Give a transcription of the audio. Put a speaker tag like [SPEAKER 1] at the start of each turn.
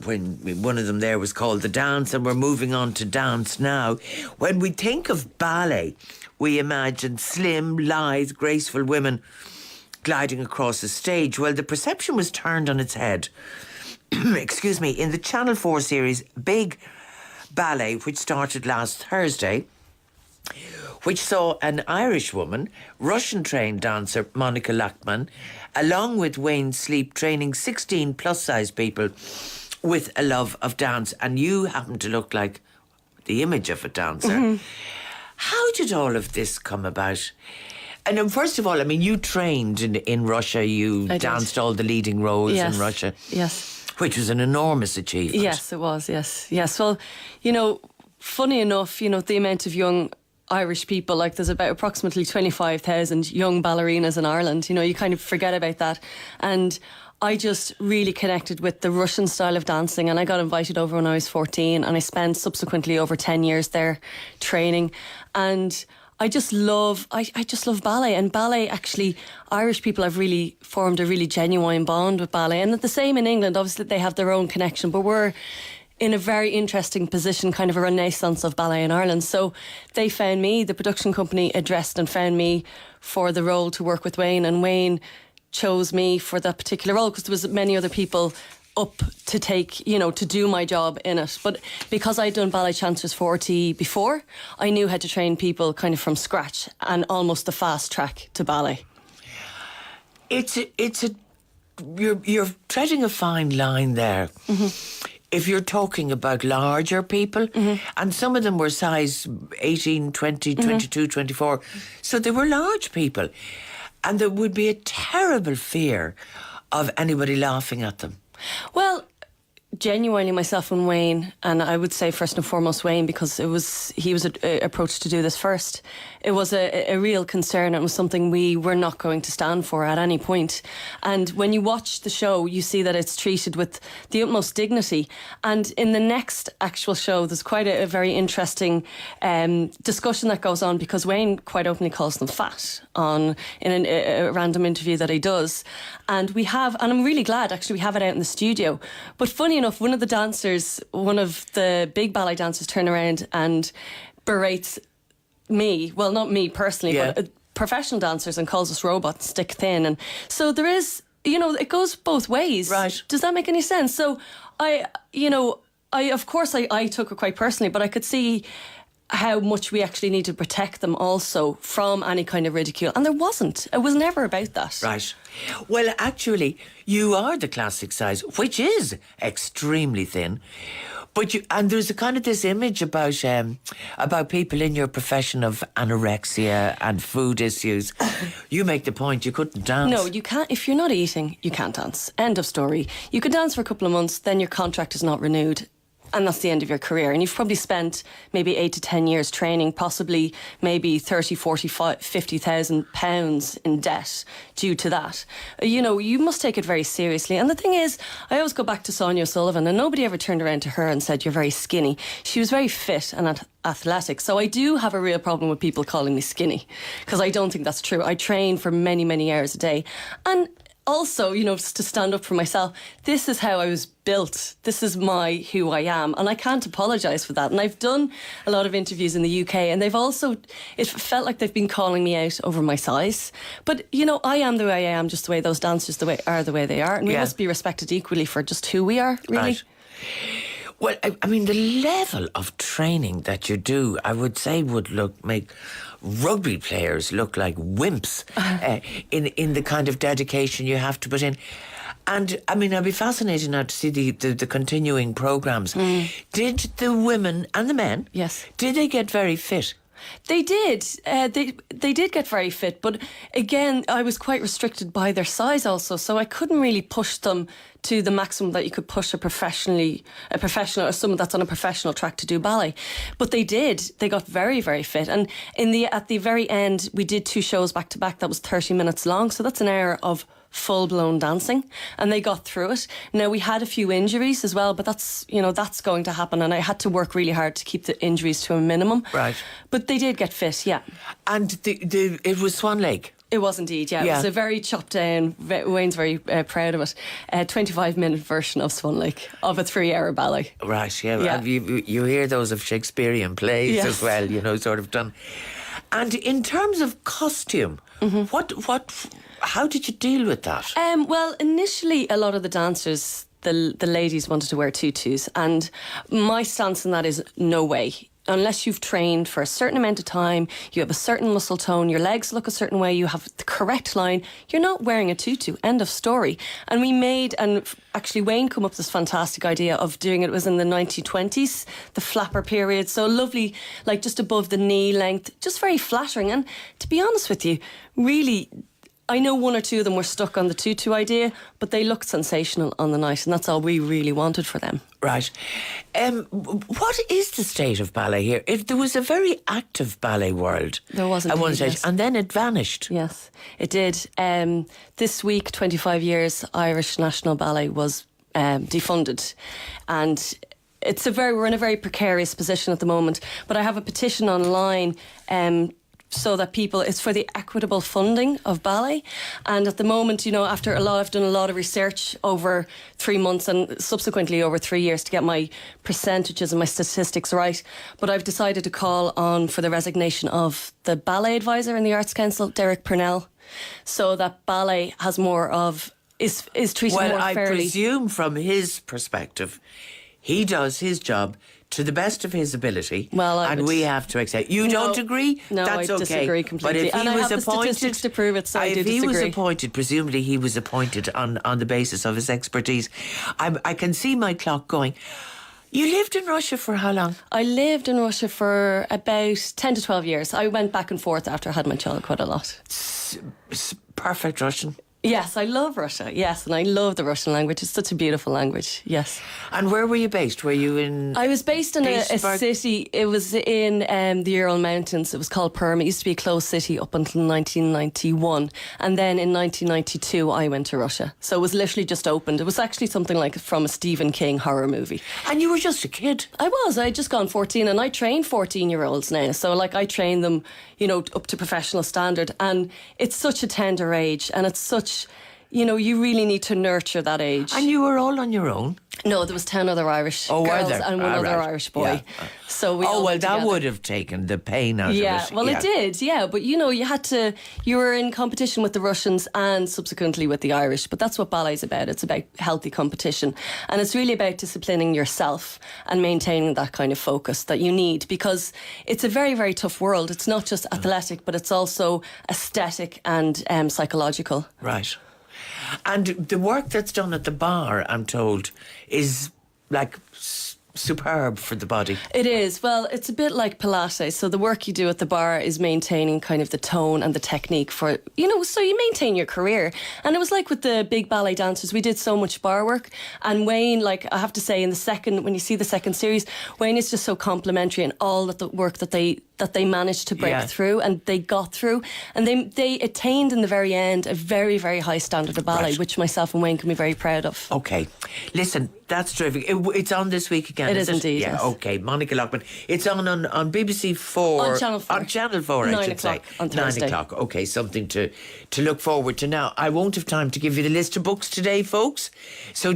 [SPEAKER 1] when one of them there was called The Dance, and we're moving on to dance now. When we think of ballet, we imagine slim, lithe, graceful women gliding across a stage. Well, the perception was turned on its head. Excuse me, in the Channel 4 series Big Ballet, which started last Thursday, which saw an Irish woman, Russian-trained dancer Monica Loughman, along with Wayne Sleep, training 16 plus-size people with a love of dance. And you happen to look like the image of a dancer. Mm-hmm. How did all of this come about? And then, first of all, I mean, you trained in Russia. You danced all the leading roles in Russia.
[SPEAKER 2] Yes.
[SPEAKER 1] Which was an enormous achievement.
[SPEAKER 2] Yes, it was, yes. Well, you know, funny enough, you know, the amount of young Irish people, like there's about approximately 25,000 young ballerinas in Ireland. You know, you kind of forget about that. And I just really connected with the Russian style of dancing, and I got invited over when I was 14, and I spent subsequently over 10 years there training. And I just love ballet. And ballet, actually, Irish people have really formed a really genuine bond with ballet. And the same in England. Obviously, they have their own connection, but we're in a very interesting position, kind of a renaissance of ballet in Ireland. So they found me, the production company addressed and found me for the role to work with Wayne, and Wayne chose me for that particular role because there was many other people up to take, you know, to do my job in it. But because I'd done Ballet Chancellors 40 before, I knew how to train people kind of from scratch, and almost the fast track to ballet.
[SPEAKER 1] You're treading a fine line there. Mm-hmm. If you're talking about larger people, mm-hmm. and some of them were size 18, 20, mm-hmm. 22, 24, so they were large people, and there would be a terrible fear of anybody laughing at them.
[SPEAKER 2] Well, genuinely, myself and Wayne, and I would say first and foremost Wayne, because he was approached to do this first. It was a real concern, and it was something we were not going to stand for at any point. And when you watch the show, you see that it's treated with the utmost dignity. And in the next actual show, there's quite a very interesting discussion that goes on, because Wayne quite openly calls them fat in a random interview that he does. And I'm really glad actually we have it out in the studio. But funny enough, one of the big ballet dancers turned around and berates me, well, not me personally, but professional dancers, and calls us robots, stick thin. And so there is, you know, it goes both ways.
[SPEAKER 1] Right.
[SPEAKER 2] Does that make any sense? So I of course took it quite personally, but I could see how much we actually need to protect them also from any kind of ridicule. And there wasn't. It was never about that.
[SPEAKER 1] Right. Well, actually, you are the classic size, which is extremely thin. And there's a kind of this image about people in your profession of anorexia and food issues. You make the point you couldn't dance.
[SPEAKER 2] No, you can't. If you're not eating, you can't dance. End of story. You could dance for a couple of months, then your contract is not renewed, and that's the end of your career. And you've probably spent maybe 8 to 10 years training, possibly maybe 30, 40, 50,000 pounds in debt due to that. You know, you must take it very seriously. And the thing is, I always go back to Sonia O'Sullivan, and nobody ever turned around to her and said, you're very skinny. She was very fit and athletic. So I do have a real problem with people calling me skinny, because I don't think that's true. I train for many, many hours a day. And also, you know, just to stand up for myself, this is how I was built. This is who I am. And I can't apologise for that. And I've done a lot of interviews in the UK, and it felt like they've been calling me out over my size. But, you know, I am the way I am, just the way those dancers are the way they are. And we must be respected equally for just who we are, really. Right.
[SPEAKER 1] Well, I mean, the level of training that you do, I would say make rugby players look like wimps in the kind of dedication you have to put in. And, I mean, I'd be fascinated now to see the continuing programmes. Mm. Did the women and the men, did they get very fit?
[SPEAKER 2] They did. They did get very fit, but again, I was quite restricted by their size also, so I couldn't really push them to the maximum that you could push a professional or someone that's on a professional track to do ballet. But they did. They got very, very fit. And at the very end, we did 2 shows back to back. That was 30 minutes long, so that's an hour of full-blown dancing, and they got through it. Now, we had a few injuries as well, but that's going to happen, and I had to work really hard to keep the injuries to a minimum.
[SPEAKER 1] Right.
[SPEAKER 2] But they did get fit, yeah.
[SPEAKER 1] And it was Swan Lake?
[SPEAKER 2] It was indeed, yeah. It was a very chopped down, Wayne's very proud of it, 25-minute version of Swan Lake, of a 3-hour ballet.
[SPEAKER 1] Right, yeah. You hear those of Shakespearean plays as well, sort of done. And in terms of costume, how did you deal with that?
[SPEAKER 2] Well, initially, a lot of the dancers, the ladies wanted to wear tutus, and my stance on that is no way. Unless you've trained for a certain amount of time, you have a certain muscle tone, your legs look a certain way, you have the correct line, you're not wearing a tutu. End of story. And actually Wayne come up with this fantastic idea of doing it. It was in the 1920s, the flapper period. So lovely, like just above the knee length, just very flattering. And to be honest with you, really, I know one or two of them were stuck on the tutu idea, but they looked sensational on the night, and that's all we really wanted for them.
[SPEAKER 1] Right. What is the state of ballet here? There was a very active ballet world.
[SPEAKER 2] There was indeed,
[SPEAKER 1] at one stage,
[SPEAKER 2] yes.
[SPEAKER 1] And then it vanished.
[SPEAKER 2] Yes, it did. This week, 25 years, Irish National Ballet was defunded, and we're in a very precarious position at the moment. But I have a petition online. So that it's for the equitable funding of ballet. And at the moment, I've done a lot of research over 3 months and subsequently over 3 years to get my percentages and my statistics right. But I've decided to call on for the resignation of the ballet advisor in the Arts Council, Derek Purnell, so that ballet has is treated more fairly.
[SPEAKER 1] Well, I presume from his perspective, he does his job to the best of his ability, we have to accept. You don't agree?
[SPEAKER 2] No,
[SPEAKER 1] that's
[SPEAKER 2] I disagree completely.
[SPEAKER 1] But if he was appointed,
[SPEAKER 2] the statistics to prove it, so I do disagree.
[SPEAKER 1] If he was appointed, presumably he was appointed on the basis of his expertise. I can see my clock going. You lived in Russia for how long?
[SPEAKER 2] I lived in Russia for about 10 to 12 years. I went back and forth after I had my child quite a lot.
[SPEAKER 1] Perfect Russian.
[SPEAKER 2] Yes, I love Russia. Yes, and I love the Russian language. It's such a beautiful language. Yes.
[SPEAKER 1] And where were you based? Were you in?
[SPEAKER 2] I was based in a city. It was in the Ural Mountains. It was called Perm. It used to be a closed city up until 1991, and then in 1992 I went to Russia. So it was literally just opened. It was actually something like from a Stephen King horror movie.
[SPEAKER 1] And you were just a kid.
[SPEAKER 2] I was. I had just gone 14, and I train 14-year-olds now. So I train them, up to professional standard, and it's such a tender age, and it's such. You really need to nurture that age.
[SPEAKER 1] And you were all on your own?
[SPEAKER 2] No, there was 10 other Irish girls and one other Irish boy. Yeah. So we
[SPEAKER 1] that would have taken the pain out of it.
[SPEAKER 2] It did, yeah. But you were in competition with the Russians and subsequently with the Irish. But that's what ballet's about. It's about healthy competition. And it's really about disciplining yourself and maintaining that kind of focus that you need, because it's a very, very tough world. It's not just athletic, but it's also aesthetic and psychological.
[SPEAKER 1] Right. And the work that's done at the bar, I'm told, is like superb for the body.
[SPEAKER 2] It is. Well, it's a bit like Pilates. So the work you do at the bar is maintaining kind of the tone and the technique for, so you maintain your career. And it was like with the big ballet dancers, we did so much bar work. And Wayne, I have to say, when you see the second series, Wayne is just so complimentary in all of the work that they managed to break through, and they got through, and they attained in the very end a very, very high standard of ballet, which myself and Wayne can be very proud of.
[SPEAKER 1] Okay, listen, that's terrific. It's on this week again.
[SPEAKER 2] It is indeed.
[SPEAKER 1] Yeah.
[SPEAKER 2] Yes.
[SPEAKER 1] Okay, Monica Loughman. It's on BBC 4
[SPEAKER 2] on Channel 4.
[SPEAKER 1] On Channel 4, I should say.
[SPEAKER 2] On Thursday.
[SPEAKER 1] 9 o'clock. Okay, something to look forward to. Now, I won't have time to give you the list of books today, folks. So.